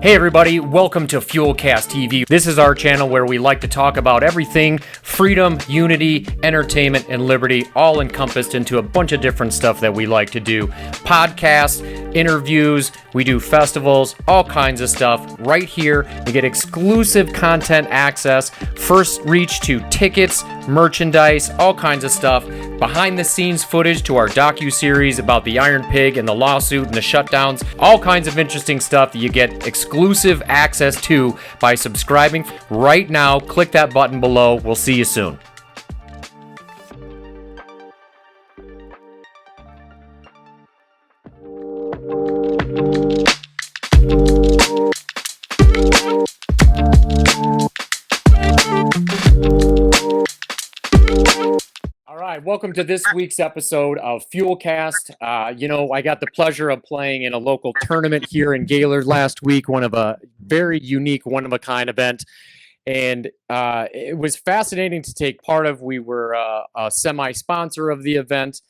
Hey everybody, welcome to Fuelcast TV. This is our channel where we like to talk about everything freedom, unity, entertainment, and liberty, all encompassed into a bunch of different stuff that we like to do. Podcasts, interviews, we do festivals, all kinds of stuff right here. You get exclusive content access, first reach to tickets, merchandise, all kinds of stuff, behind the scenes footage to our docu-series about the Iron Pig and the lawsuit and the shutdowns, all kinds of interesting stuff that you get exclusive access to by subscribing right now. Click that button below. We'll see you soon. Welcome to this week's episode of Fuelcast. I got the pleasure of playing in a local tournament here in Gaylord last week, one of a very unique, one-of-a-kind event. And it was fascinating to take part of. We were a semi-sponsor of the event.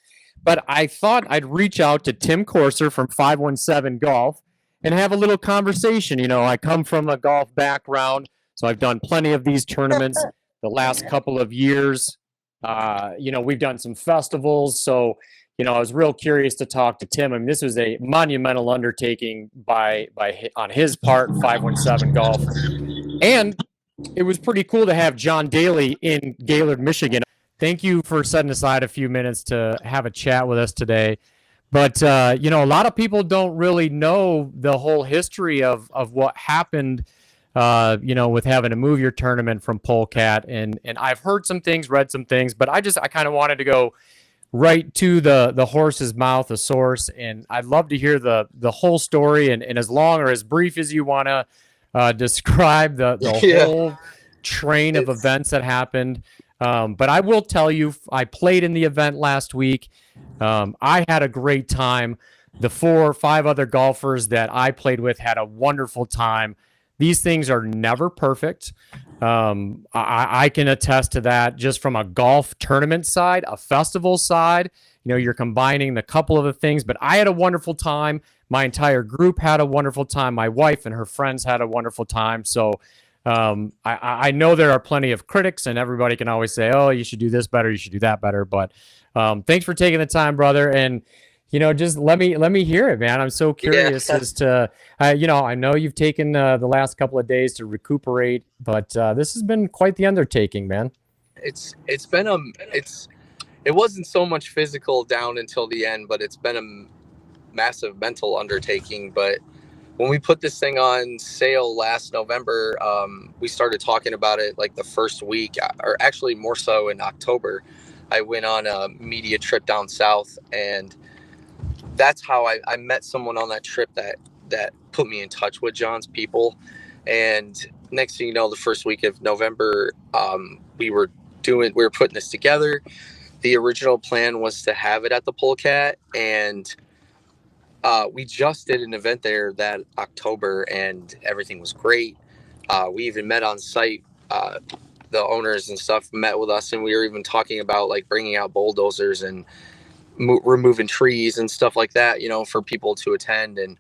But I thought I'd reach out to Tim Corser from 517 Golf and have a little conversation. You know, I come from a golf background, so I've done plenty of these tournaments the last couple of years. We've done some festivals, so, I was real curious to talk to Tim. I mean, this was a monumental undertaking on his part, 517 Golf. And it was pretty cool to have John Daly in Gaylord, Michigan. Thank you for setting aside a few minutes to have a chat with us today. But, a lot of people don't really know the whole history of what happened with having to move your tournament from Polecat, and I've heard some things, read some things, but I kind of wanted to go right to the horse's mouth, the source, and I'd love to hear the whole story, and as long or as brief as you want to describe the whole train of events that happened. But I will tell you, I played in the event last week. I had a great time. The 4 or 5 other golfers that I played with had a wonderful time. These things are never perfect. I can attest to that just from a golf tournament side, a festival side. You're combining the couple of the things, but I had a wonderful time. My entire group had a wonderful time. My wife and her friends had a wonderful time. So I know there are plenty of critics, and everybody can always say, oh, you should do this better, you should do that better. But thanks for taking the time, brother. And just let me hear it, man. I'm so curious as to, I know you've taken the last couple of days to recuperate, but this has been quite the undertaking, man. It wasn't so much physical down until the end, but it's been a massive mental undertaking. But when we put this thing on sale last November, we started talking about it like the first week, or actually more so in October. I went on a media trip down south, and that's how I met someone on that trip that put me in touch with John's people. And next thing you know, the first week of November, we were putting this together. The original plan was to have it at the Polecat, and we just did an event there that October, and everything was great. We even met on site. The owners and stuff met with us, and we were even talking about like bringing out bulldozers and removing trees and stuff like that, for people to attend. And,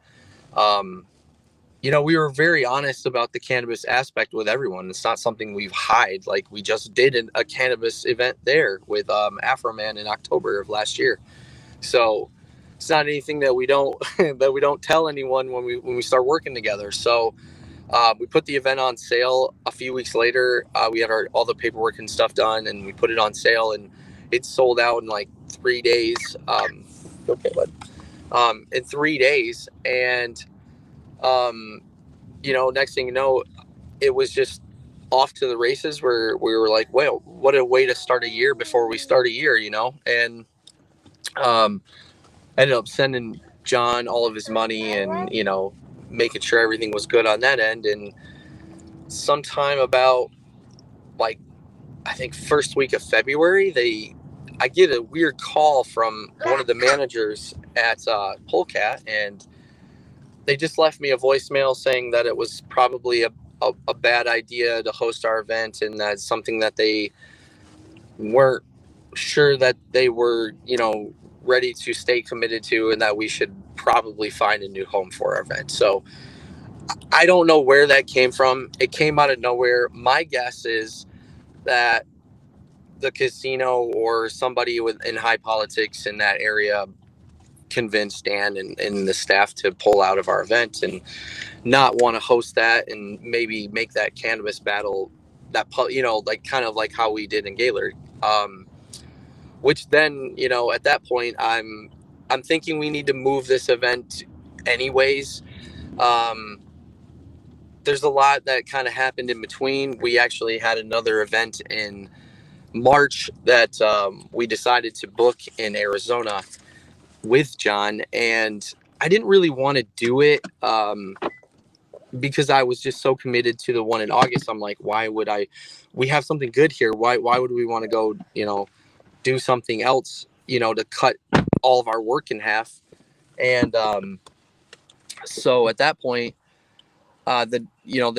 we were very honest about the cannabis aspect with everyone. It's not something we've hide. Like, we just did a cannabis event there with Afro Man in October of last year. So it's not anything that we don't tell anyone when we start working together. So we put the event on sale a few weeks later. We had all the paperwork and stuff done, and we put it on sale, and it sold out in like 3 days. In 3 days. And, next thing you know, it was just off to the races, where we were like, well, what a way to start a year before we start a year, and, ended up sending John all of his money and, making sure everything was good on that end. And sometime about like, I think first week of February, I get a weird call from one of the managers at Polecat, and they just left me a voicemail saying that it was probably a bad idea to host our event, and that's something that they weren't sure that they were, ready to stay committed to, and that we should probably find a new home for our event. So I don't know where that came from. It came out of nowhere. My guess is that the casino or somebody in high politics in that area convinced Dan and the staff to pull out of our event and not want to host that, and maybe make that cannabis battle that, like kind of like how we did in Gaylord. Which then, at that point, I'm thinking we need to move this event anyways. There's a lot that kind of happened in between. We actually had another event in March that we decided to book in Arizona with John, and I didn't really want to do it because I was just so committed to the one in August. I'm like, why would I? We have something good here. Why would we want to go, do something else, to cut all of our work in half? And so at that point, the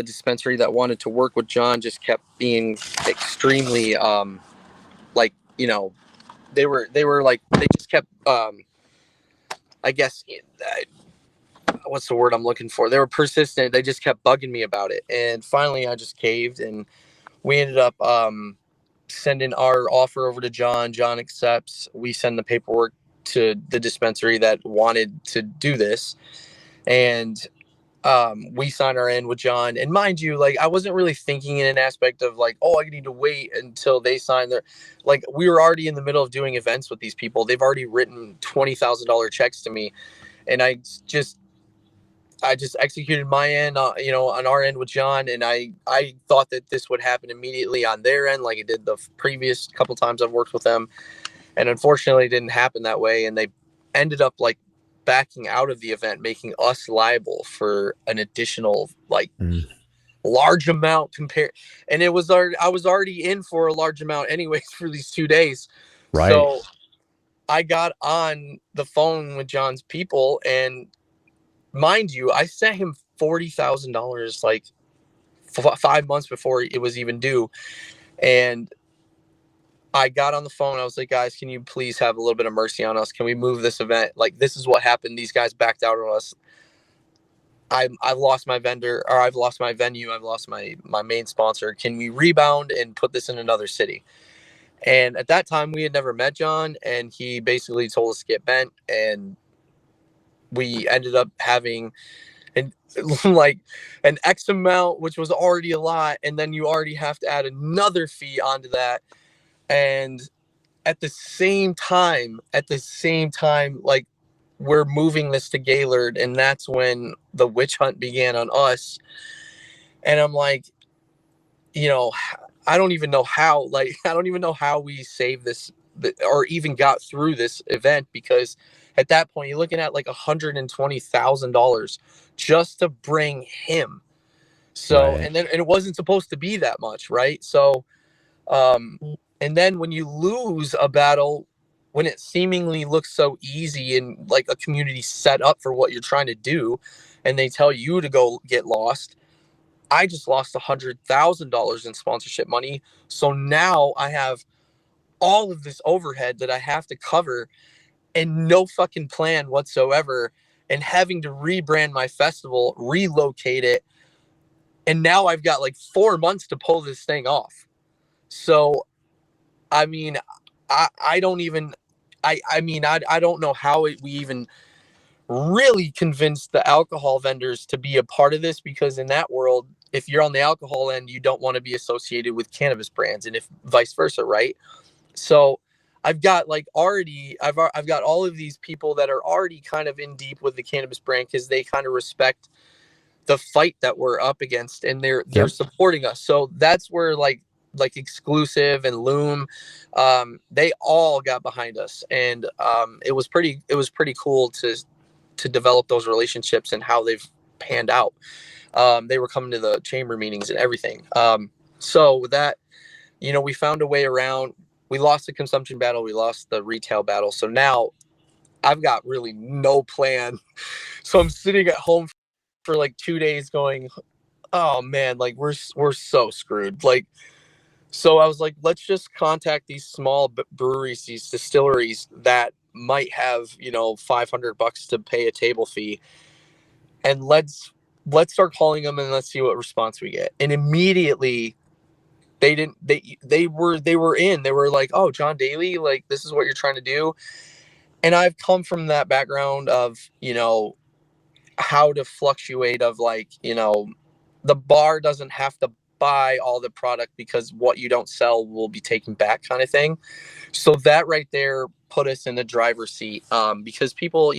dispensary that wanted to work with John just kept being extremely like, they were like, they just kept I guess what's the word I'm looking for? They were persistent. They just kept bugging me about it. And finally I just caved, and we ended up sending our offer over to John. John accepts. We send the paperwork to the dispensary that wanted to do this. And we signed our end with John. And mind you, like, I wasn't really thinking in an aspect of like, oh, I need to wait until they sign their, like, we were already in the middle of doing events with these people. They've already written $20,000 checks to me. And I just executed my end, on our end with John. And I thought that this would happen immediately on their end, like it did the previous couple times I've worked with them. And unfortunately it didn't happen that way. And they ended up like backing out of the event, making us liable for an additional large amount compared. And I was already in for a large amount anyways for these 2 days. Right. So I got on the phone with John's people, and mind you, I sent him $40,000 like 5 months before it was even due. And I got on the phone. I was like, guys, can you please have a little bit of mercy on us? Can we move this event? Like, this is what happened. These guys backed out on us. I've lost my vendor, or I've lost my venue. I've lost my main sponsor. Can we rebound and put this in another city? And at that time we had never met John, and he basically told us to get bent. And we ended up having like an X amount, which was already a lot. And then you already have to add another fee onto that. And at the same time, like, we're moving this to Gaylord, and that's when the witch hunt began on us. And I'm like, I don't even know how, we saved this or even got through this event, because at that point you're looking at like $120,000 just to bring him. So, Right. and it wasn't supposed to be that much, right? So, and then when you lose a battle, when it seemingly looks so easy and like a community set up for what you're trying to do, and they tell you to go get lost, I just lost $100,000 in sponsorship money. So now I have all of this overhead that I have to cover, and no fucking plan whatsoever, and having to rebrand my festival, relocate it. And now I've got like 4 months to pull this thing off. So, I mean, I don't even, I don't know how we even really convinced the alcohol vendors to be a part of this, because in that world, if you're on the alcohol end, you don't want to be associated with cannabis brands, and if vice versa, right? So I've got like I've got all of these people that are already kind of in deep with the cannabis brand, because they kind of respect the fight that we're up against, and they're supporting us. So that's where like Exclusive and Loom, they all got behind us. And it was pretty cool to develop those relationships and how they've panned out. They were coming to the chamber meetings and everything. So with that, we found a way around. We lost the consumption battle. We lost the retail battle. So now I've got really no plan. So I'm sitting at home for like 2 days going, oh man, like we're so screwed. Like, so I was like, let's just contact these small breweries, these distilleries that might have, $500 to pay a table fee, and let's let's start calling them and let's see what response we get. And immediately they were like, oh, John Daly, like, this is what you're trying to do. And I've come from that background of, how to fluctuate of, like, the bar doesn't have to buy all the product because what you don't sell will be taken back, kind of thing. So that right there put us in the driver's seat, because people,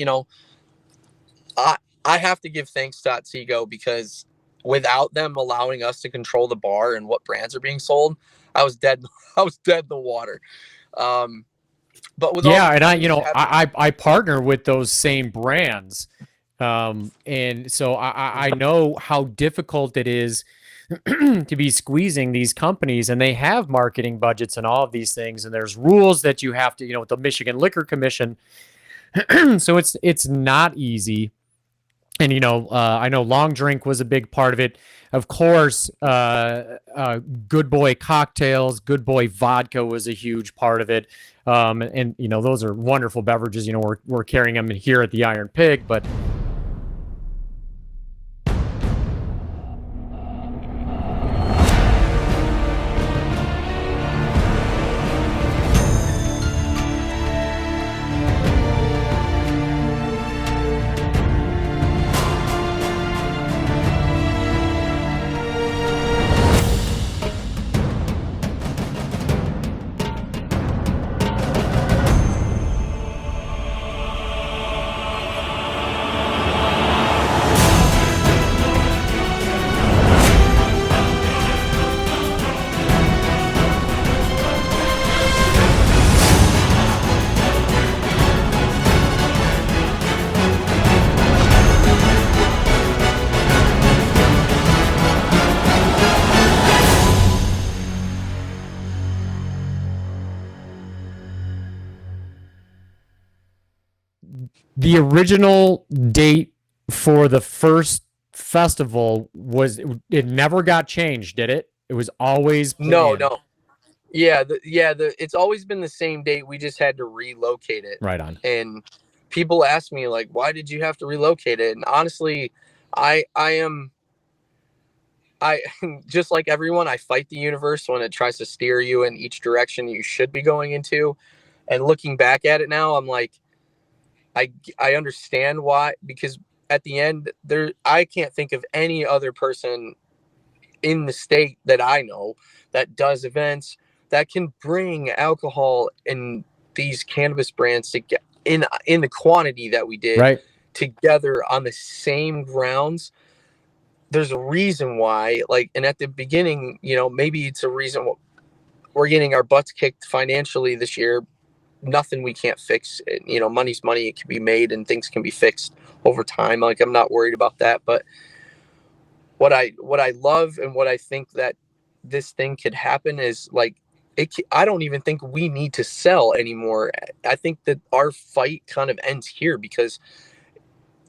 I have to give thanks to Otsego, because without them allowing us to control the bar and what brands are being sold, I was dead. I was dead in the water. But with and I partner with those same brands, and so I know how difficult it is to be squeezing these companies, and they have marketing budgets and all of these things, and there's rules that you have to, with the Michigan Liquor Commission. So it's not easy. And, I know Long Drink was a big part of it. Of course, Good Boy cocktails, Good Boy vodka was a huge part of it. And those are wonderful beverages. We're carrying them here at the Iron Pig, but the original date for the first festival it never got changed, did it? It was always planned. No. Yeah, it's always been the same date. We just had to relocate it. Right on. And people ask me, like, why did you have to relocate it? And honestly, I just like everyone, I fight the universe when it tries to steer you in each direction you should be going into. And looking back at it now, I'm like, I understand why, because at the end I can't think of any other person in the state that I know that does events that can bring alcohol and these cannabis brands to get in the quantity that we did, right, together on the same grounds. There's a reason why, like, and at the beginning, maybe it's a reason we're getting our butts kicked financially this year. Nothing we can't fix. Money's money. It can be made and things can be fixed over time. Like, I'm not worried about that. But what I love and what I think that this thing could happen is, like, I don't even think we need to sell anymore. I think that our fight kind of ends here, because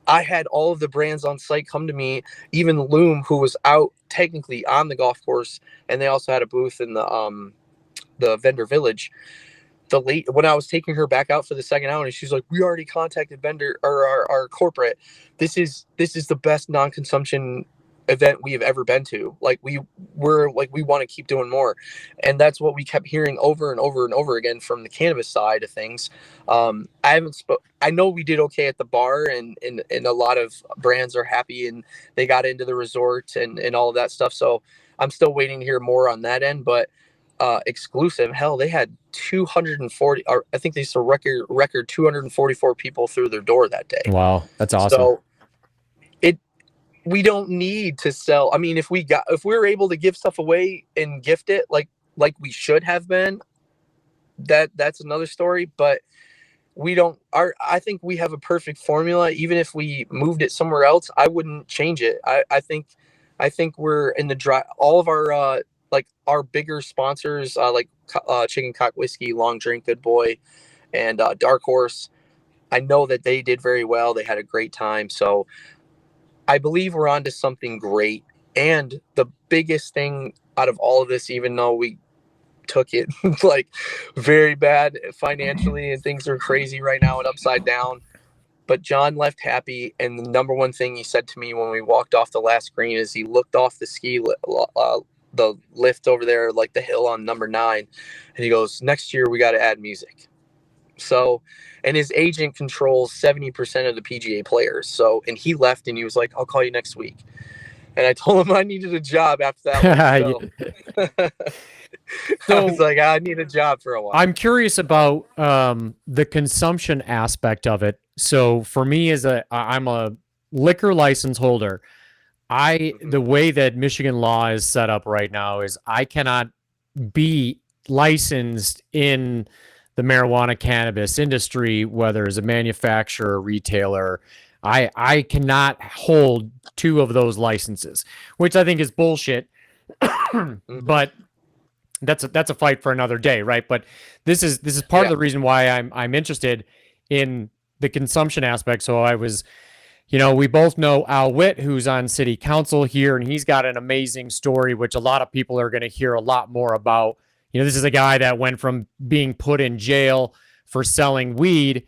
I had all of the brands on site come to me, even Loom, who was out technically on the golf course, and they also had a booth in the vendor village. When I was taking her back out for the second outing, she's like, we already contacted vendor or our corporate. This is the best non-consumption event we have ever been to. Like, we want to keep doing more. And that's what we kept hearing over and over and over again from the cannabis side of things. I know we did okay at the bar, and a lot of brands are happy and they got into the resort and all of that stuff. So I'm still waiting to hear more on that end, but exclusive, hell, they had 240, or I think they saw record 244 people through their door that day. Wow, that's awesome. So we don't need to sell. I mean, if we were able to give stuff away and gift it like we should have been, that's another story. But we don't. I think we have a perfect formula. Even if we moved it somewhere else, I wouldn't change it. I think we're in the dry. All of our our bigger sponsors, like Chicken Cock Whiskey, Long Drink, Good Boy, and Dark Horse, I know that they did very well. They had a great time. So I believe we're onto something great. And the biggest thing out of all of this, even though we took it like very bad financially and things are crazy right now and upside down, But John left happy, and the number one thing he said to me when we walked off the last green is he looked off the lift over there, like the hill on number 9, and he goes, "Next year we got to add music." So, and his agent controls 70% of the PGA players. So, and he left, and he was like, "I'll call you next week." And I told him I needed a job after that one. So I was like, I need a job for a while. I'm curious about the consumption aspect of it. So for me, I'm a liquor license holder. The way that Michigan law is set up right now is I cannot be licensed in the marijuana cannabis industry, whether as a manufacturer or retailer. I cannot hold 2 of those licenses, which I think is bullshit. But that's a fight for another day, right? But this is part of the reason why I'm interested in the consumption aspect. So I was, we both know Al Witt, who's on city council here, and he's got an amazing story, which a lot of people are going to hear a lot more about. This is a guy that went from being put in jail for selling weed,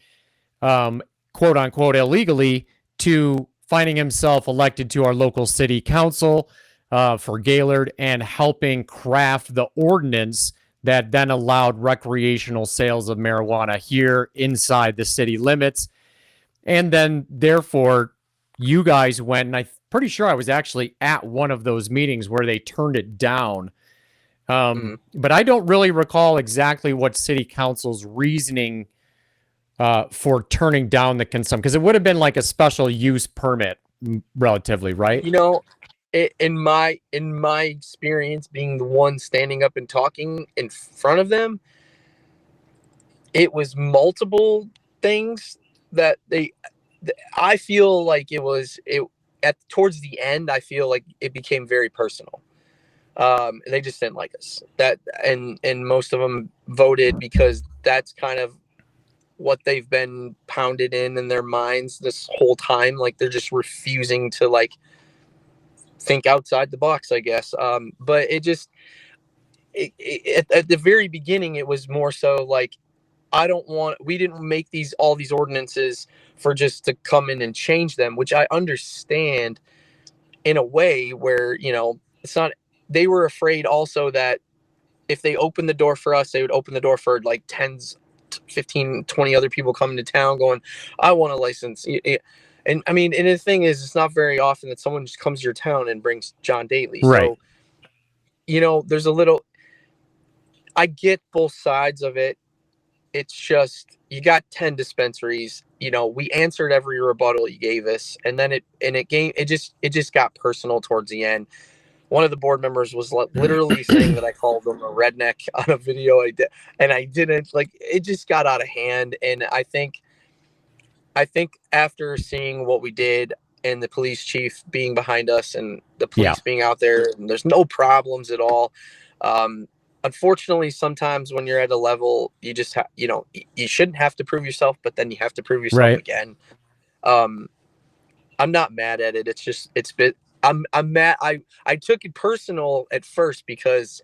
quote unquote, illegally, to finding himself elected to our local city council for Gaylord and helping craft the ordinance that then allowed recreational sales of marijuana here inside the city limits. And then, therefore, you guys went, and I'm pretty sure I was actually at one of those meetings where they turned it down. But I don't really recall exactly what city council's reasoning for turning down the consumption, because it would have been like a special use permit, relatively, right? In my experience, being the one standing up and talking in front of them, it was multiple things that I feel like towards the end, I feel like it became very personal. They just didn't like us, and most of them voted because that's kind of what they've been pounded in their minds this whole time. Like, they're just refusing to think outside the box, I guess. But at the very beginning, it was more so like, we didn't make all these ordinances for just to come in and change them, which I understand in a way where, it's not, they were afraid also that if they opened the door for us, they would open the door for like 15, 20 other people coming to town going, I want a license. And I mean, and the thing is, it's not very often that someone just comes to your town and brings John Daly. Right. So, there's I get both sides of it. It's just, you got 10 dispensaries, we answered every rebuttal you gave us. And then it just got personal towards the end. One of the board members was literally saying that I called him a redneck on a video I did, and I didn't. It just got out of hand. And I think after seeing what we did and the police chief being behind us and the police being out there, and there's no problems at all. Unfortunately, sometimes when you're at a level, you just you shouldn't have to prove yourself, but then you have to prove yourself again. I'm not mad at it. It's just, I'm mad. I took it personal at first because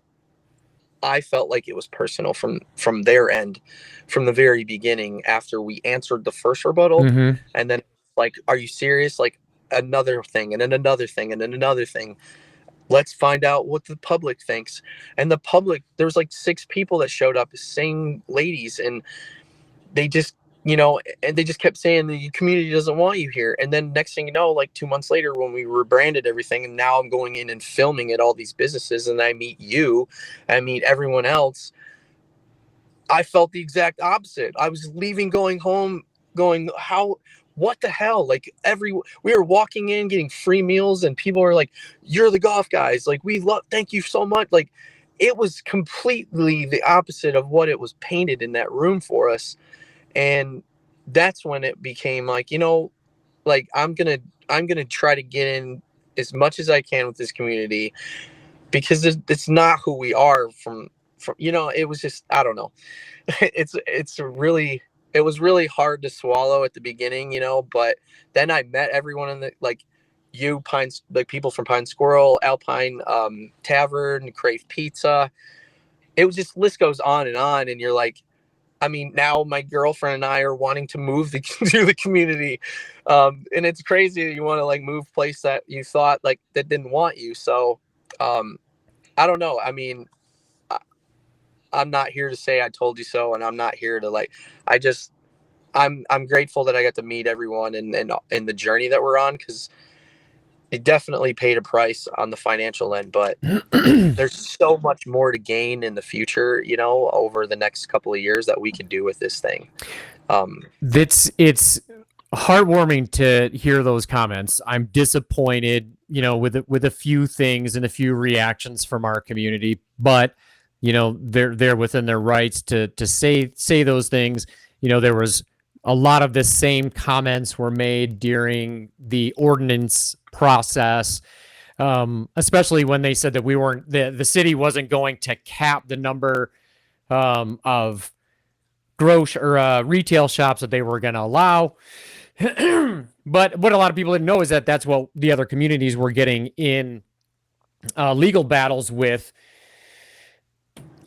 I felt like it was personal from their end, from the very beginning, after we answered the first rebuttal. And then, are you serious? Another thing, and then another thing, and then another thing. Let's find out what the public thinks. And the public, there was 6 people that showed up, same ladies, and they just, and they just kept saying the community doesn't want you here. And then next thing you know, 2 months later, when we rebranded everything, and now I'm going in and filming at all these businesses, and I meet everyone else, I felt the exact opposite. I was leaving, going home, going, what the hell? We were walking in, getting free meals, and people were like, you're the golf guys. Thank you so much. It was completely the opposite of what it was painted in that room for us. And that's when it became I'm going to try to get in as much as I can with this community, because it's not who we are from, it was just, I don't know. It was really hard to swallow at the beginning, but then I met everyone in the, people from Pine Squirrel, Alpine Tavern, Crave Pizza. It was just, list goes on, and you're like, I mean, now my girlfriend and I are wanting to move to the community. And it's crazy that you want to like move place that you thought like that didn't want you. So I don't know. I mean, I'm not here to say I told you so, and I'm not here to like, I'm grateful that I got to meet everyone and the journey that we're on, because it definitely paid a price on the financial end, but there's so much more to gain in the future, you know, over the next couple of years that we can do with this thing. It's heartwarming to hear those comments. I'm disappointed, you know, with a few things and a few reactions from our community, but you know, they're within their rights to say those things. You know, there was a lot of the same comments were made during the ordinance process, especially when they said that we weren't the city wasn't going to cap the number of retail shops that they were going to allow. But what a lot of people didn't know is that that's what the other communities were getting in legal battles with,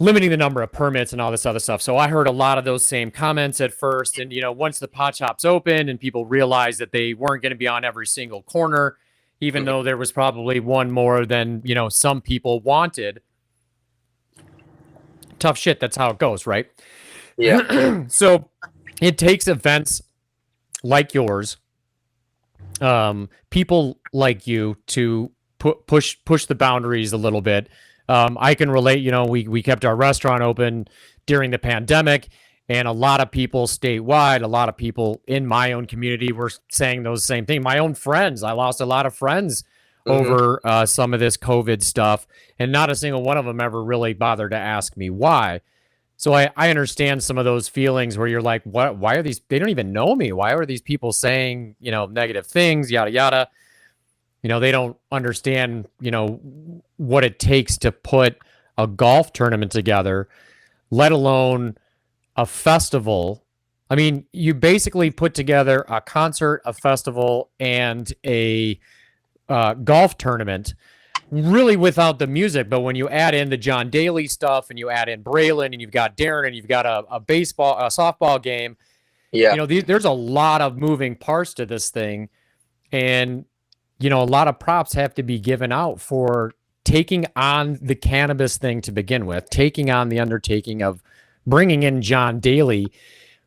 limiting the number of permits and all this other stuff. So I heard a lot of those same comments at first. And, you know, once the pot shops opened and people realized that they weren't going to be on every single corner, even though there was probably one more than, you know, some people wanted. Tough shit. That's how it goes, right? Yeah. So it takes events like yours, people like you, to push the boundaries a little bit. I can relate, you know, we kept our restaurant open during the pandemic, and a lot of people statewide, a lot of people in my own community were saying those same things. My own friends, I lost a lot of friends over some of this COVID stuff, and not a single one of them ever really bothered to ask me why. So I understand some of those feelings where you're like, what? Why are these? They don't even know me. Why are these people saying, you know, negative things, yada yada? You know, they don't understand, you know, what it takes to put a golf tournament together, let alone a festival. I mean, you basically put together a concert, a festival, and a golf tournament, really without the music. But when you add in the John Daly stuff and you add in Braylen and you've got Darren and you've got a softball game, Yeah. you know, there's a lot of moving parts to this thing. And you know, a lot of props have to be given out for taking on the cannabis thing to begin with, taking on the undertaking of bringing in John Daly.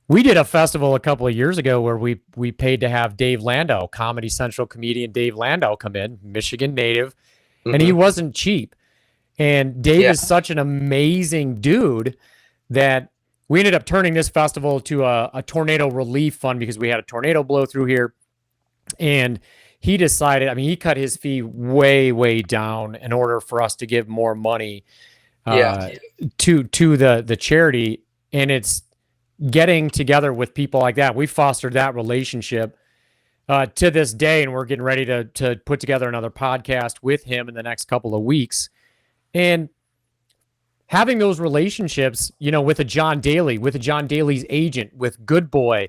We did a festival a couple of years ago where we paid to have Dave Landau, Comedy Central comedian Dave Landau, come in, Michigan native, and he wasn't cheap. And Dave is such an amazing dude that we ended up turning this festival to a tornado relief fund because we had a tornado blow through here. And he decided, I mean, he cut his fee way, way down in order for us to give more money to the charity. And it's getting together with people like that. We fostered that relationship to this day, and we're getting ready to put together another podcast with him in the next couple of weeks. And having those relationships, you know, with a John Daly, with a John Daly's agent, with Good Boy,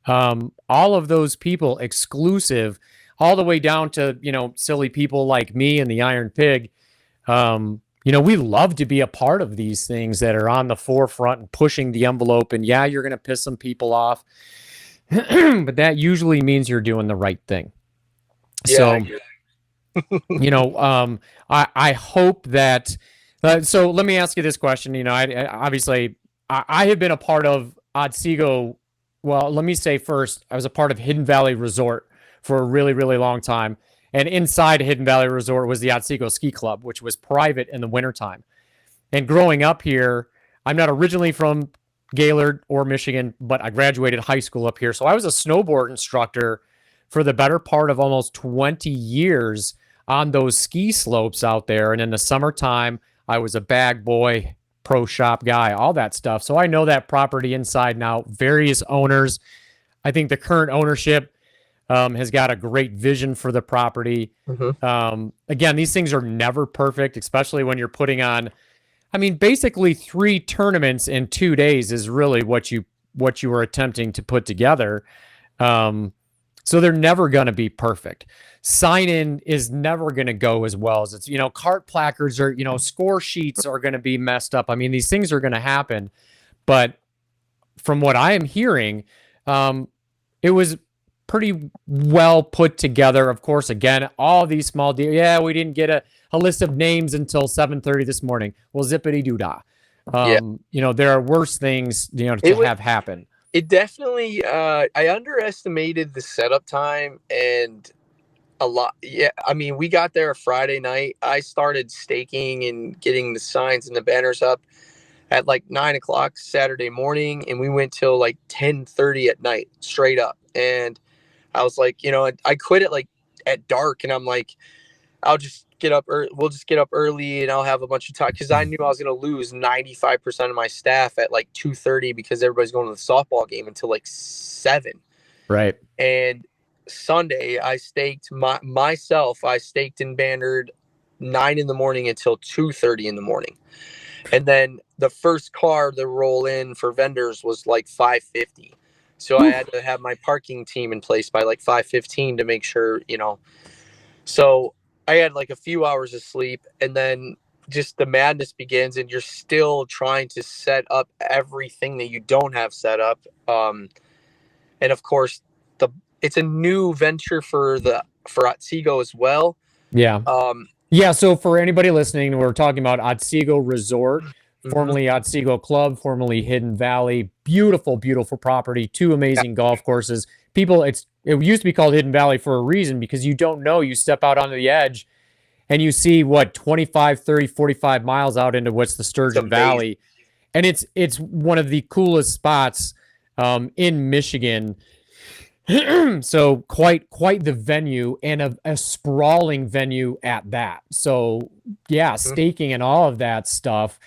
all of those people exclusive, all the way down to, you know, silly people like me and the Iron Pig. You know, we love to be a part of these things that are on the forefront and pushing the envelope. And yeah, you're going to piss some people off, but that usually means you're doing the right thing. So, you know, I hope that, so let me ask you this question. You know, I have been a part of Otsego. Well, let me say first, I was a part of Hidden Valley Resort for a really, really long time. And inside Hidden Valley Resort was the Otsego Ski Club, which was private in the wintertime. And growing up here, I'm not originally from Gaylord or Michigan, but I graduated high school up here. So I was a snowboard instructor for the better part of almost 20 years on those ski slopes out there. And in the summertime, I was a bag boy, pro shop guy, all that stuff. So I know that property inside and out, various owners. I think the current ownership has got a great vision for the property. Again, these things are never perfect, especially when you're putting on, I mean, basically 3 tournaments in 2 days is really what you were attempting to put together. So they're never going to be perfect. Sign-in is never going to go as well as it's, you know, cart placards are, you know, score sheets are going to be messed up. I mean, these things are going to happen, but from what I am hearing, it was pretty well put together. Of course, again, all these small deals. Yeah, we didn't get a list of names until 7:30 this morning. Well, zippity doo dah. Yeah. There are worse things, It to was, have happen. it definitely, I underestimated the setup time and a lot. Yeah. I mean, we got there Friday night. I started staking and getting the signs and the banners up at like 9 o'clock Saturday morning. And we went till like 10:30 at night straight up. And I was like, I quit it like at dark, and I'm like, I'll just get up. We'll just get up early, and I'll have a bunch of time because I knew I was going to lose 95% of my staff at like 2:30 because everybody's going to the softball game until like 7. Right. And Sunday, I staked myself. I staked and bannered 9 in the morning until 2:30 in the morning, and then the first car to roll in for vendors was like 5:50. So I had to have my parking team in place by like 5:15 to make sure, So I had like a few hours of sleep, and then just the madness begins, and you're still trying to set up everything that you don't have set up. And of course, it's a new venture for Otsego as well. Yeah. Yeah. So for anybody listening, we're talking about Otsego Resort, formerly Otsego Club, formerly Hidden Valley. Beautiful, beautiful property. 2 amazing golf courses. People, it used to be called Hidden Valley for a reason, because you don't know. You step out onto the edge and you see 25, 30, 45 miles out into what's the Sturgeon Valley. And it's one of the coolest spots in Michigan. So quite the venue, and a sprawling venue at that. So yeah, staking and all of that stuff.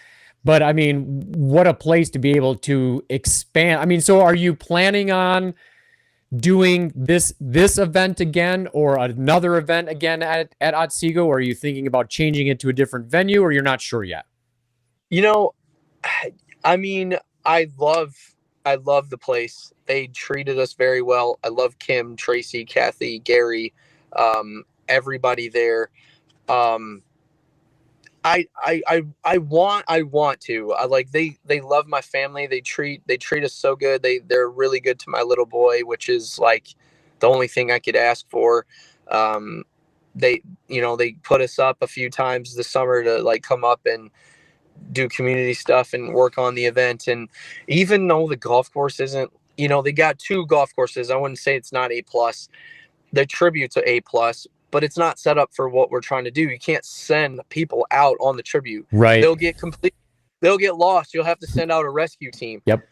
But I mean, what a place to be able to expand. I mean, so are you planning on doing this event again, or another event again at Otsego? Or are you thinking about changing it to a different venue, or you're not sure yet? I mean, I love the place. They treated us very well. I love Kim, Tracy, Kathy, Gary, everybody there. I want to. They love my family. They treat us so good. They're really good to my little boy, which is like the only thing I could ask for. They put us up a few times this summer to like come up and do community stuff and work on the event. And even though the golf course isn't, they got 2 golf courses. I wouldn't say it's not A+. The tribute to A+, but it's not set up for what we're trying to do. You can't send people out on the tribute. Right. They'll get lost. You'll have to send out a rescue team. Yep.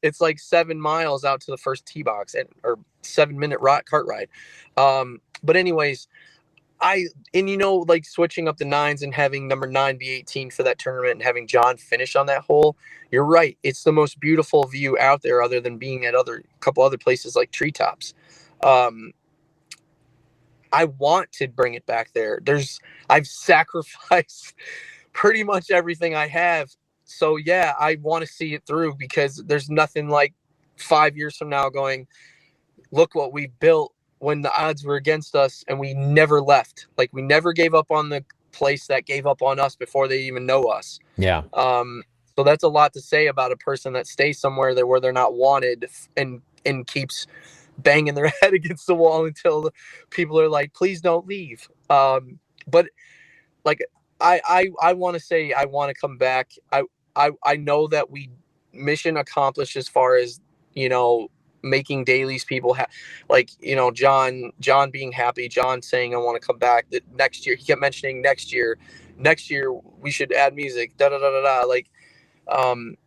It's like 7 miles out to the first tee box, or 7-minute cart ride. But anyways, like switching up the 9s and having number 9 be 18 for that tournament and having John finish on that hole. You're right. It's the most beautiful view out there, other than being at couple other places like Treetops. I want to bring it back there. I've sacrificed pretty much everything I have. So yeah, I want to see it through, because there's nothing like 5 years from now going, look what we built when the odds were against us, and we never left. Like, we never gave up on the place that gave up on us before they even know us. Yeah. So that's a lot to say about a person that stays somewhere where they're not wanted and keeps banging their head against the wall until the people are like, please don't leave. But like, I want to say, I want to come back. I know that we mission accomplished as far as, making Daly's people John being happy, John saying, I want to come back. That next year, he kept mentioning next year we should add music, like, and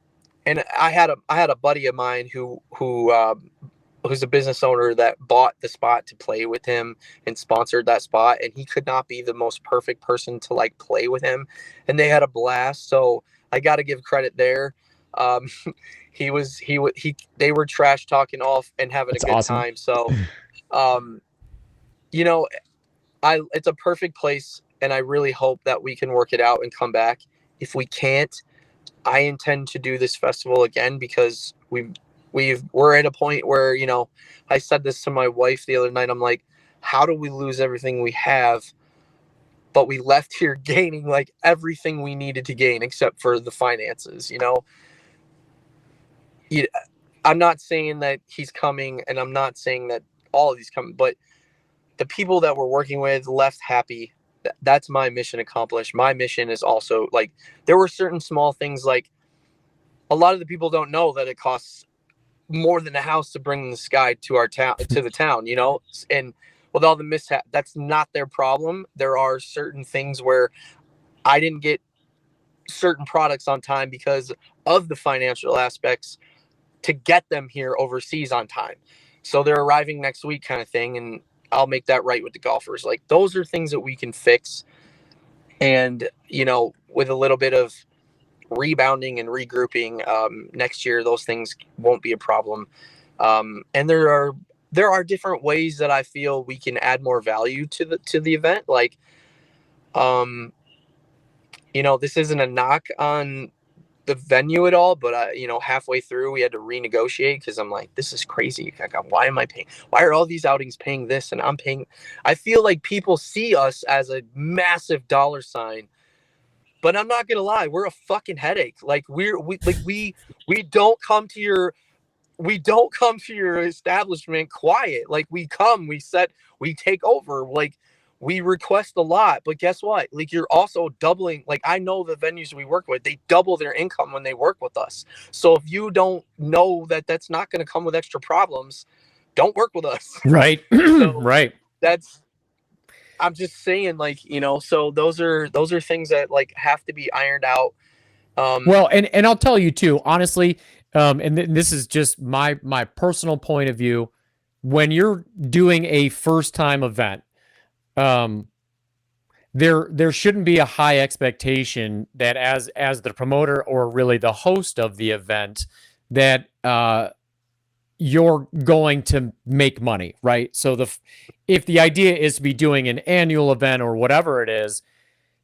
I had a buddy of mine who's a business owner that bought the spot to play with him and sponsored that spot, and he could not be the most perfect person to like play with him, and they had a blast. So I got to give credit there. They were trash talking off and having a good time. So, it's a perfect place, and I really hope that we can work it out and come back. If we can't, I intend to do this festival again, because we're at a point where, I said this to my wife the other night. I'm like, how do we lose everything we have, but we left here gaining like everything we needed to gain except for the finances, I'm not saying that he's coming, and I'm not saying that all of these coming, but the people that we're working with left happy. That's my mission accomplished. My mission is also like, there were certain small things, like a lot of the people don't know that it costs more than a house to bring this guy to our town, to the town, and with all the mishap, that's not their problem. There are certain things where I didn't get certain products on time because of the financial aspects to get them here overseas on time. So they're arriving next week kind of thing. And I'll make that right with the golfers. Like, those are things that we can fix. And, with a little bit of rebounding and regrouping, next year, those things won't be a problem. And there are different ways that I feel we can add more value to the event. Like, this isn't a knock on the venue at all, but halfway through we had to renegotiate because I'm like, this is crazy. Why am I paying? Why are all these outings paying this and I'm paying? I feel like people see us as a massive dollar sign, but I'm not gonna lie, we're a fucking headache. Like, we don't come to your establishment quiet. Like, we come, we take over. Like, we request a lot, but guess what? Like, you're also doubling. Like, I know the venues we work with, they double their income when they work with us. So if you don't know that that's not going to come with extra problems, don't work with us. Right. So Right. I'm just saying, like, so those are things that, like, have to be ironed out. Well, and I'll tell you too, honestly, this is just my personal point of view. When you're doing a first time event, there shouldn't be a high expectation that as the promoter or really the host of the event that you're going to make money, right? So if the idea is to be doing an annual event or whatever it is,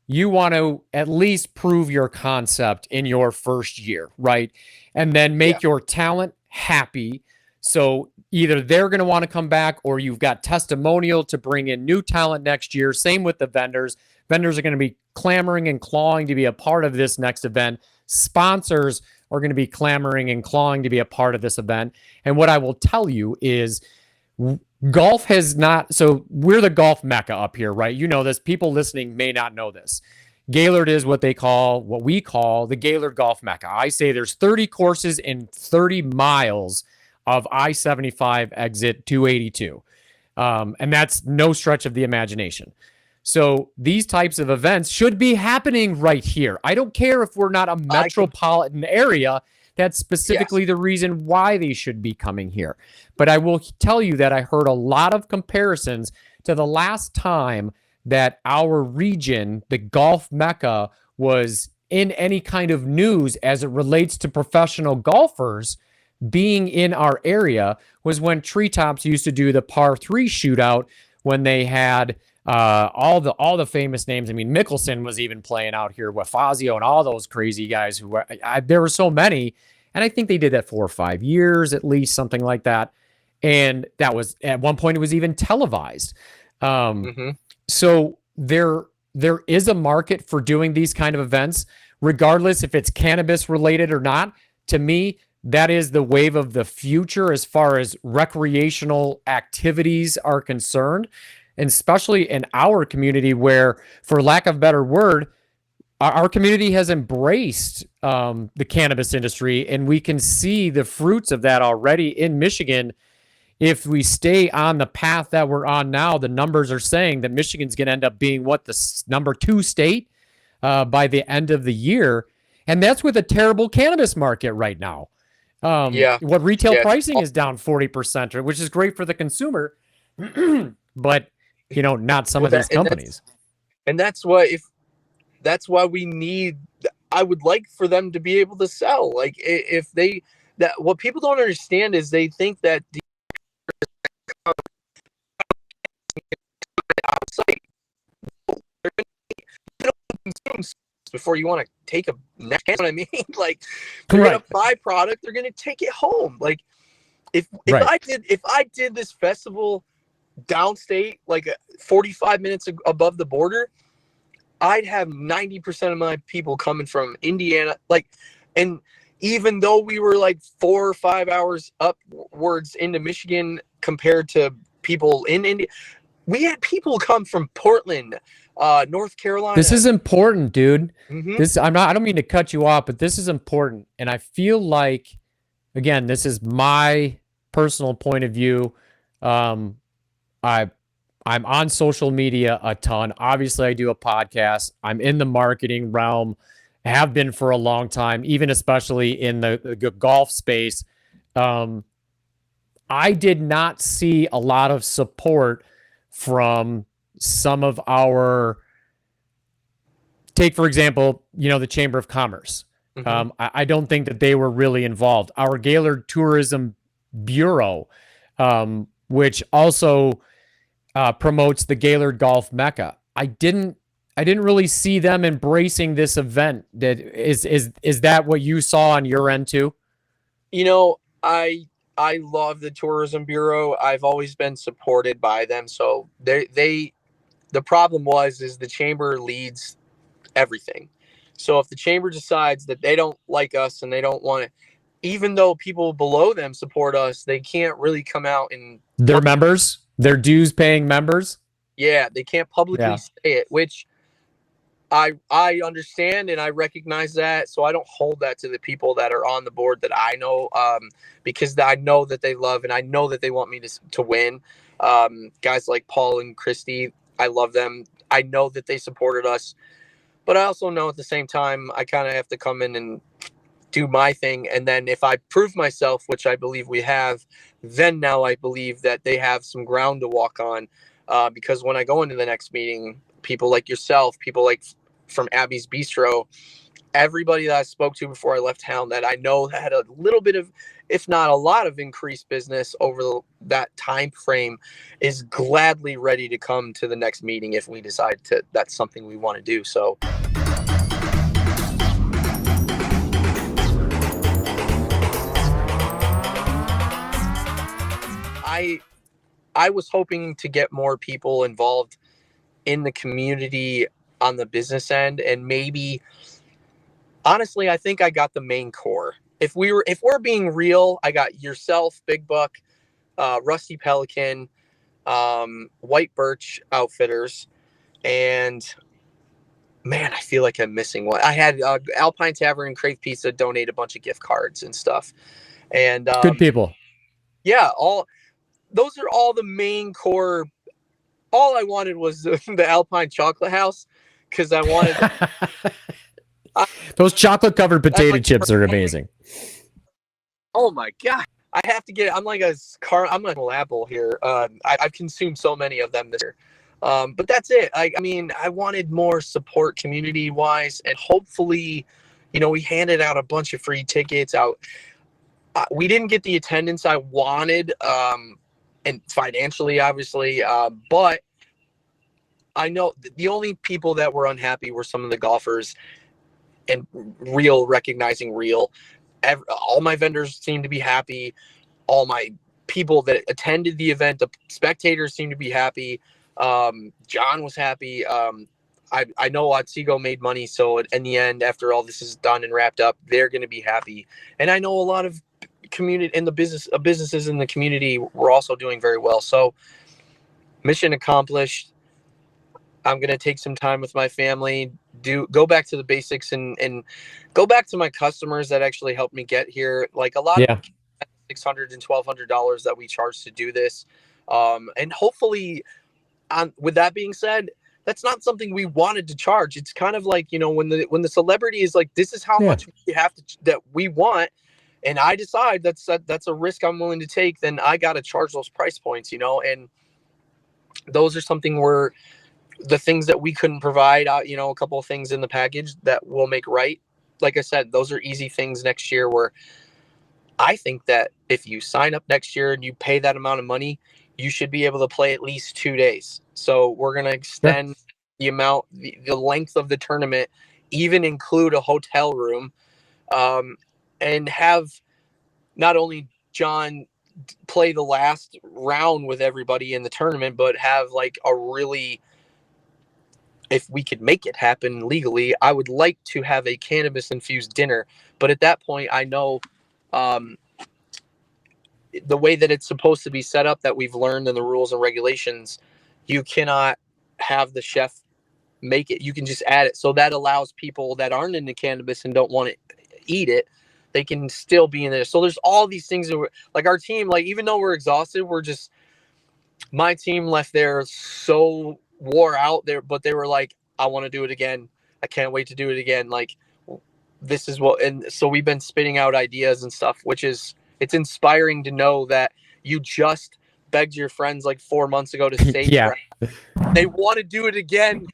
you want to at least prove your concept in your first year, right? And then make your talent happy. So either they're going to want to come back or you've got testimonial to bring in new talent next year. Same with the vendors. Vendors are going to be clamoring and clawing to be a part of this next event. Sponsors are going to be clamoring and clawing to be a part of this event. And what I will tell you is golf has not, so we're the golf mecca up here, right? You know this. People listening may not know this. Gaylord is what we call the Gaylord golf mecca. I say there's 30 courses and 30 miles of I-75 exit 282. And that's no stretch of the imagination. So these types of events should be happening right here. I don't care if we're not a metropolitan area. That's specifically the reason why they should be coming here. But I will tell you that I heard a lot of comparisons to the last time that our region, the golf mecca, was in any kind of news as it relates to professional golfers being in our area, was when Treetops used to do the par 3 shootout when they had all the famous names. I mean, Mickelson was even playing out here with Fazio and all those crazy guys who were, there were so many. And I think they did that 4 or 5 years, at least, something like that. And that was, at one point, it was even televised. So there is a market for doing these kind of events, regardless if it's cannabis related or not. To me, that is the wave of the future as far as recreational activities are concerned. And especially in our community where, for lack of a better word, our community has embraced the cannabis industry, and we can see the fruits of that already in Michigan. If we stay on the path that we're on now, the numbers are saying that Michigan's going to end up being the number 2 state by the end of the year. And that's with a terrible cannabis market right now. What retail pricing is down 40%, which is great for the consumer, but not some of these companies. That's why we need, I would like for them to be able to sell. Like, if what people don't understand is they think that the outside, before you want to take a next, you know what I mean? Like, they're going to buy product, they're going to take it home. Like, if I did this festival downstate, like 45 minutes above the border, I'd have 90% of my people coming from Indiana. Like, and even though we were like 4 or 5 hours upwards into Michigan compared to people in India, we had people come from Portland, North Carolina. This is important, dude. Mm-hmm. I don't mean to cut you off, but this is important. And I feel like, again, this is my personal point of view. I'm on social media a ton. Obviously, I do a podcast. I'm in the marketing realm, have been for a long time, even especially in the golf space. I did not see a lot of support from some of our, take for example, the Chamber of Commerce. Mm-hmm. I don't think that they were really involved. Our Gaylord Tourism Bureau, which also promotes the Gaylord Golf Mecca. I didn't really see them embracing this event. Is that what you saw on your end too? I love the Tourism Bureau. I've always been supported by them. So the problem is the chamber leads everything. So if the chamber decides that they don't like us and they don't want it, even though people below them support us, they can't really come out and their members, their dues paying members. Yeah, they can't publicly say it, which I understand and I recognize that. So I don't hold that to the people that are on the board that I know, because I know that they love and I know that they want me to win. Guys like Paul and Christy, I love them. I know that they supported us, but I also know at the same time I kind of have to come in and do my thing. And then if I prove myself, which I believe we have, then now I believe that they have some ground to walk on. Because when I go into the next meeting, people like yourself, people like from Abby's Bistro, everybody that I spoke to before I left town that I know had a little bit of, if not a lot of increased business over that time frame, is gladly ready to come to the next meeting if we decide that's something we want to do. So I was hoping to get more people involved in the community on the business end, and maybe honestly I think I got the main core. If we're being real, I got yourself, Big Buck, Rusty Pelican, White Birch Outfitters, and man, I feel like I'm missing one. I had Alpine Tavern and Crave Pizza donate a bunch of gift cards and stuff, and good people. Yeah, those are all the main core. All I wanted was the Alpine Chocolate House, because I wanted those chocolate covered potato chips are amazing. Oh my god, I have to get it. I'm like I'm like an apple here. I've consumed so many of them this year, but that's it. I mean, I wanted more support community wise, and hopefully, we handed out a bunch of free tickets out. We didn't get the attendance I wanted, and financially, obviously, but I know the only people that were unhappy were some of the golfers, and recognizing real. All my vendors seem to be happy. All my people that attended the event, the spectators seem to be happy. John was happy. I know Otsego made money, so in the end, after all this is done and wrapped up, they're going to be happy. And I know a lot of community in the businesses in the community were also doing very well. So mission accomplished. I'm going to take some time with my family, go back to the basics and go back to my customers that actually helped me get here. Like a lot of $600 and $1,200 that we charge to do this. And hopefully with that being said, that's not something we wanted to charge. It's kind of like, when the celebrity is like, this is how much we have to, that we want. And I decide that's a risk I'm willing to take. Then I got to charge those price points, and those are something where the things that we couldn't provide, a couple of things in the package that we'll make right. Like I said, those are easy things next year, where I think that if you sign up next year and you pay that amount of money, you should be able to play at least 2 days. So we're going to extend the amount, the length of the tournament, even include a hotel room, and have not only John play the last round with everybody in the tournament, but have like a really if we could make it happen legally, I would like to have a cannabis infused dinner. But at that point, I know the way that it's supposed to be set up, that we've learned in the rules and regulations, you cannot have the chef make it. You can just add it. So that allows people that aren't into cannabis and don't want to eat it, they can still be in there. So there's all these things that like our team, like even though we're exhausted, my team left there so wore out there, but they were like, I want to do it again. I can't wait to do it again. Like this is what, and so we've been spitting out ideas and stuff, it's inspiring to know that you just begged your friends like 4 months ago to stay. Yeah. They want to do it again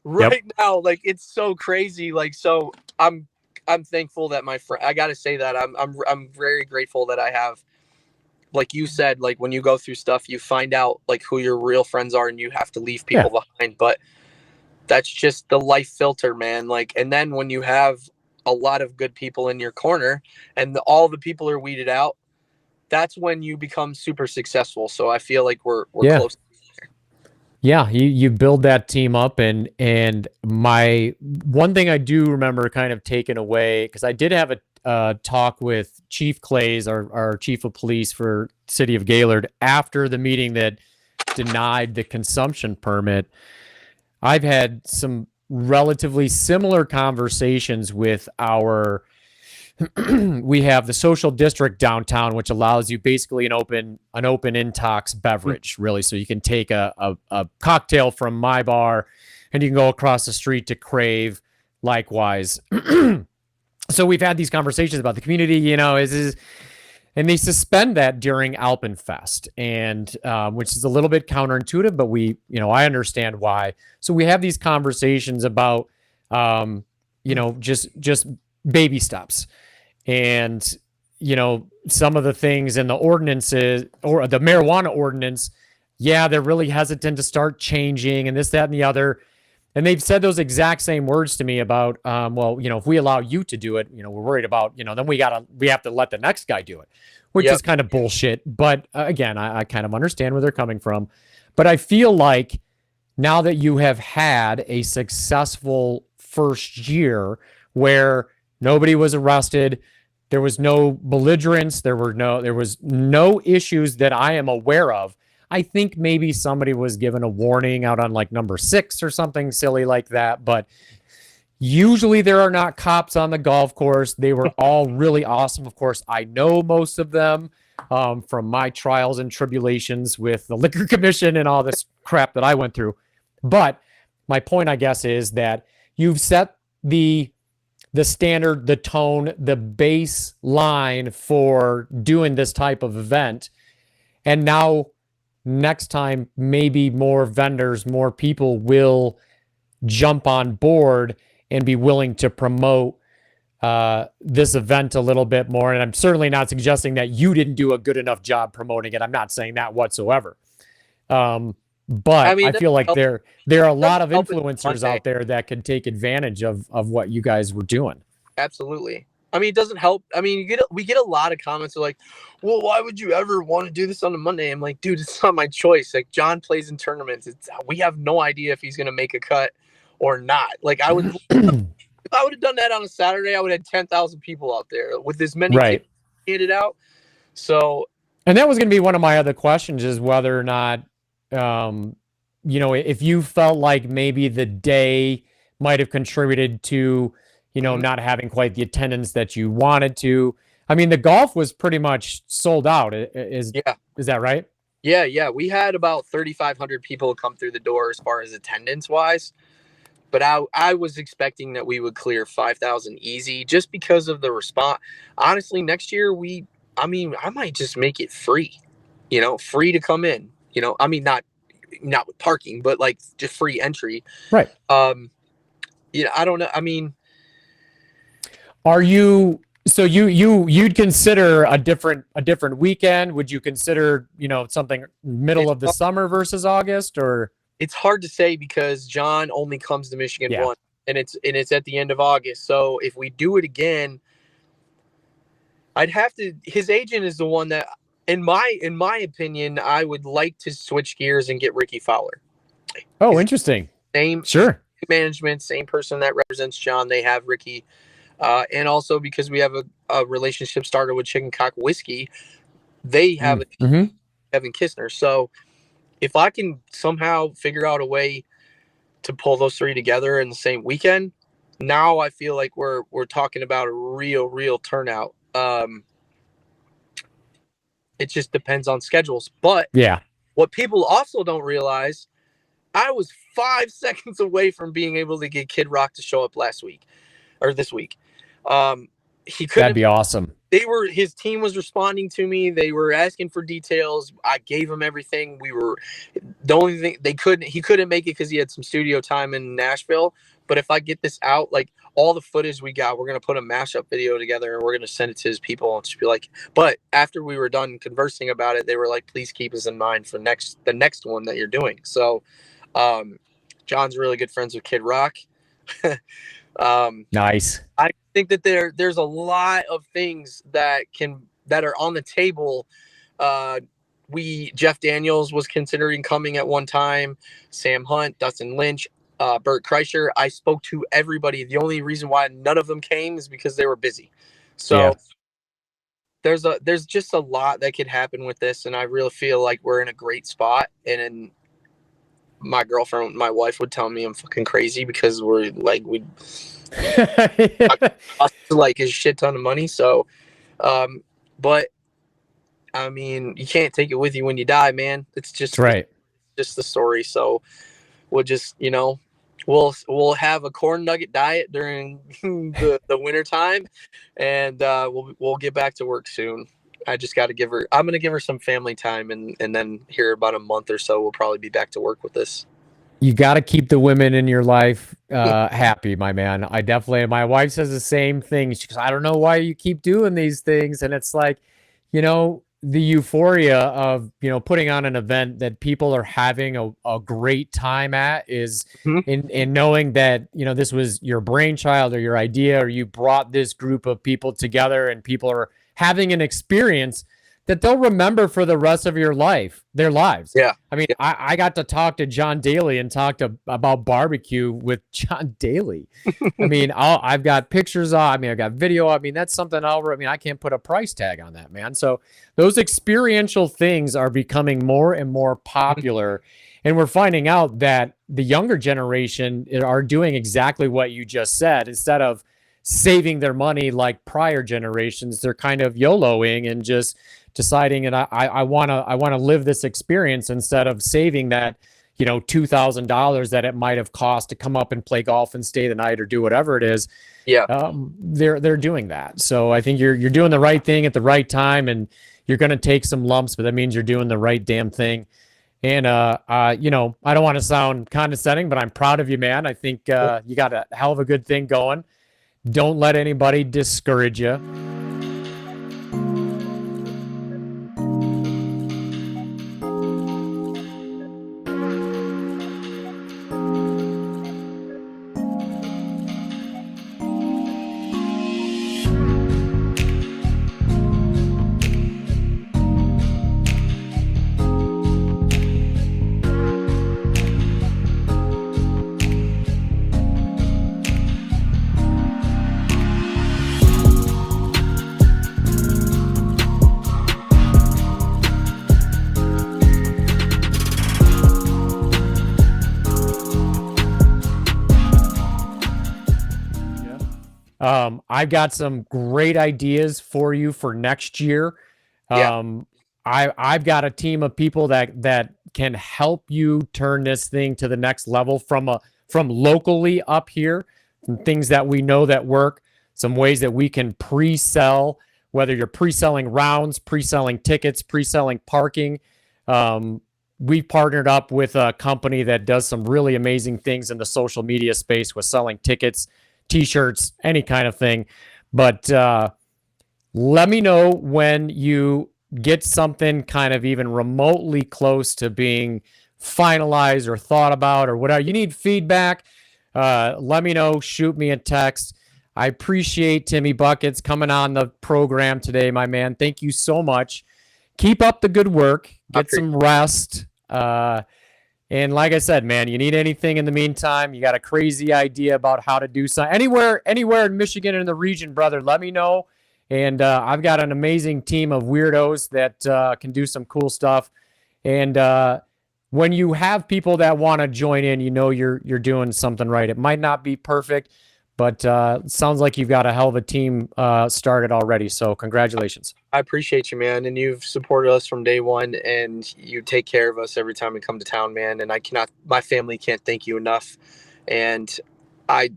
right now. Like it's so crazy. Like, so I'm thankful that my friend, I got to say that I'm very grateful that I have, like you said, like when you go through stuff, you find out like who your real friends are and you have to leave people behind. But that's just the life filter, man. Like, and then when you have a lot of good people in your corner and all the people are weeded out, that's when you become super successful. So I feel like we're close. Yeah, you build that team up, and my one thing I do remember kind of taking away, because I did have a talk with Chief Clays, our chief of police for City of Gaylord, after the meeting that denied the consumption permit. I've had some relatively similar conversations with we have the social district downtown, which allows you basically an open intox beverage, really. So you can take a cocktail from my bar and you can go across the street to Crave likewise. So we've had these conversations about the community, and they suspend that during Alpenfest, and which is a little bit counterintuitive, but I understand why. So we have these conversations about, just baby steps. And, some of the things in the ordinances or the marijuana ordinance, they're really hesitant to start changing and this, that, and the other. And they've said those exact same words to me about, if we allow you to do it, we're worried about, then we have to let the next guy do it, which is kind of bullshit. But again, I kind of understand where they're coming from. But I feel like now that you have had a successful first year where nobody was arrested, there was no belligerence, there was no issues that I am aware of. I think maybe somebody was given a warning out on like number 6 or something silly like that. But usually there are not cops on the golf course. They were all really awesome. Of course, I know most of them from my trials and tribulations with the Liquor Commission and all this crap that I went through. But my point, I guess, is that you've set the standard, the tone, the baseline for doing this type of event. And now next time, maybe more vendors, more people will jump on board and be willing to promote this event a little bit more. And I'm certainly not suggesting that you didn't do a good enough job promoting it. I'm not saying that whatsoever. But I feel like there are a lot of influencers out there that can take advantage of what you guys were doing. Absolutely. I mean, it doesn't help. I mean, we get a lot of comments like, well, why would you ever want to do this on a Monday? I'm like, dude, it's not my choice. Like, John plays in tournaments. We have no idea if he's going to make a cut or not. Like, if I would have done that on a Saturday, I would have had 10,000 people out there with as many tickets handed out. So, and that was going to be one of my other questions, is whether or not, if you felt like maybe the day might have contributed to, not having quite the attendance that you wanted to. I mean, the golf was pretty much sold out. Is that right? Yeah. We had about 3,500 people come through the door as far as attendance wise. But I was expecting that we would clear 5,000 easy just because of the response. Honestly, next year, I might just make it free, free to come in, I mean, not with parking, but like just free entry. Right. I don't know. I mean, so you'd consider a different weekend? Would you consider, something middle of the summer versus August, or? It's hard to say because John only comes to Michigan once, and it's at the end of August. So if we do it again, I'd have to, his agent is the one that, in my opinion, I would like to switch gears and get Ricky Fowler. Oh, interesting. Same. Sure. management, same person that represents John. They have Ricky. And also because we have a relationship started with Chicken Cock Whiskey, they have a team, Kevin Kistner. So if I can somehow figure out a way to pull those three together in the same weekend, now I feel like we're talking about a real turnout. It just depends on schedules. But yeah, what people also don't realize, I was 5 seconds away from being able to get Kid Rock to show up this week. He couldn't. that'd be awesome. His team was responding to me. They were asking for details. I gave him everything. The only thing he couldn't make it because he had some studio time in Nashville. But if I get this out, like all the footage we got, we're going to put a mashup video together and we're going to send it to his people and just be like, but after we were done conversing about it, they were like, please keep us in mind for the next one that you're doing. So, John's really good friends with Kid Rock. Nice. I think that there's a lot of things that are on the table. Jeff Daniels was considering coming at one time, Sam Hunt, Dustin Lynch, Bert Kreischer. I spoke to everybody. The only reason why none of them came is because they were busy. So there's just a lot that could happen with this, and I really feel like we're in a great spot. And my girlfriend, my wife would tell me I'm fucking crazy because we're like like a shit ton of money. So, but I mean, you can't take it with you when you die, man. It's just right. Just the story. So we'll just, we'll have a corn nugget diet during the winter time, and we'll get back to work soon. I just got to I'm going to give her some family time, and then here about a month or so, we'll probably be back to work with this. You got to keep the women in your life happy, my man. My wife says the same thing. She goes, I don't know why you keep doing these things. And it's like, the euphoria of, putting on an event that people are having a great time at is in knowing that, this was your brainchild or your idea, or you brought this group of people together and people are having an experience that they'll remember for the rest of their lives. Yeah. I mean, I got to talk to John Daly and about barbecue with John Daly. I mean, I've got pictures I've got video. I mean, that's something I can't put a price tag on that, man. So those experiential things are becoming more and more popular. And we're finding out that the younger generation are doing exactly what you just said. Instead of saving their money like prior generations, they're kind of YOLOing and just deciding, and I want to live this experience instead of saving that, $2,000 that it might have cost to come up and play golf and stay the night or do whatever it is. Yeah. They're doing that. So I think you're doing the right thing at the right time, and you're going to take some lumps, but that means you're doing the right damn thing. And, I don't want to sound condescending, but I'm proud of you, man. I think you got a hell of a good thing going. Don't let anybody discourage you. I've got some great ideas for you for next year. I've got a team of people that can help you turn this thing to the next level from locally up here, from things that we know that work, some ways that we can pre-sell, whether you're pre-selling rounds, pre-selling tickets, pre-selling parking. We've partnered up with a company that does some really amazing things in the social media space with selling tickets, T-shirts, any kind of thing. But let me know when you get something kind of even remotely close to being finalized or thought about or whatever. You need feedback. Let me know. Shoot me a text. I appreciate Timmy Buckets coming on the program today, my man. Thank you so much. Keep up the good work. Get some rest. And like I said, man, you need anything in the meantime, you got a crazy idea about how to do something anywhere in Michigan and in the region, brother, let me know. And I've got an amazing team of weirdos that can do some cool stuff. And when you have people that want to join in, you know you're doing something right. It might not be perfect, but it sounds like you've got a hell of a team started already. So congratulations. I appreciate you, man. And you've supported us from day one, and you take care of us every time we come to town, man. And my family can't thank you enough. And I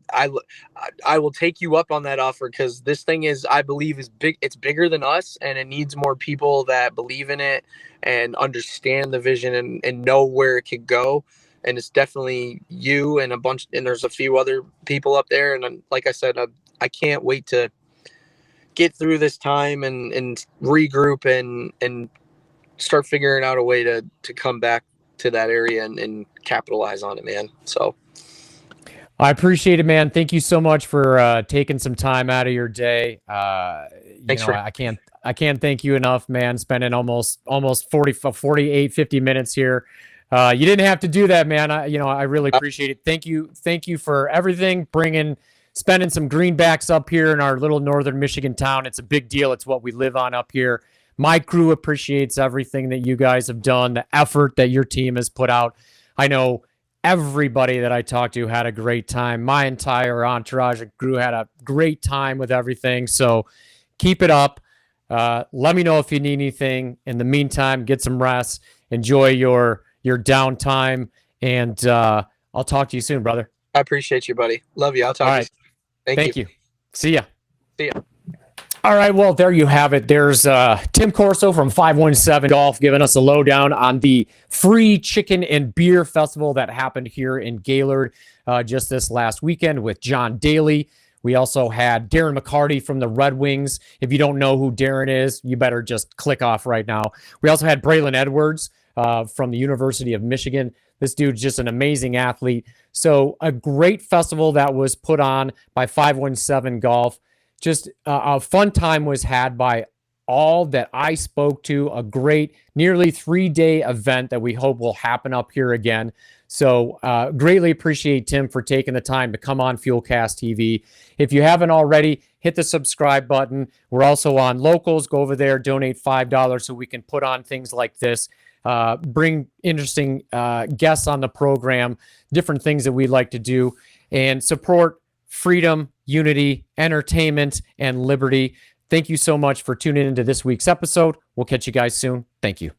will take you up on that offer, because this thing I believe is big. It's bigger than us, and it needs more people that believe in it and understand the vision and know where it could go. And it's definitely you and there's a few other people up there. And like I said, I can't wait to get through this time and regroup and start figuring out a way to come back to that area and capitalize on it, man. So I appreciate it, man. Thank you so much for taking some time out of your day. I can't thank you enough, man. Spending almost 48, 50 minutes here. You didn't have to do that, man. I really appreciate it. Thank you for everything. Spending some greenbacks up here in our little northern Michigan town. It's a big deal. It's what we live on up here. My crew appreciates everything that you guys have done, the effort that your team has put out. I know everybody that I talked to had a great time. My entire entourage and crew had a great time with everything. So keep it up. Let me know if you need anything. In the meantime, get some rest. Enjoy your downtime. And I'll talk to you soon, brother. I appreciate you, buddy. Love you. I'll talk to you. Thank you. See ya. See ya. All right, well, there you have it. There's Tim Corser from 517 Golf giving us a lowdown on the free chicken and beer festival that happened here in Gaylord just this last weekend with John Daly. We also had Darren McCarty from the Red Wings. If you don't know who Darren is, you better just click off right now. We also had Braylen Edwards from the University of Michigan. This dude's just an amazing athlete. So a great festival that was put on by 517 Golf. Just a fun time was had by all that I spoke to. A great nearly 3-day event that we hope will happen up here again. So greatly appreciate Tim for taking the time to come on Fuelcast TV. If you haven't already, hit the subscribe button. We're also on Locals. Go over there, donate $5 so we can put on things like this. Bring interesting guests on the program, different things that we like to do, and support freedom, unity, entertainment, and liberty. Thank you so much for tuning into this week's episode. We'll catch you guys soon. Thank you.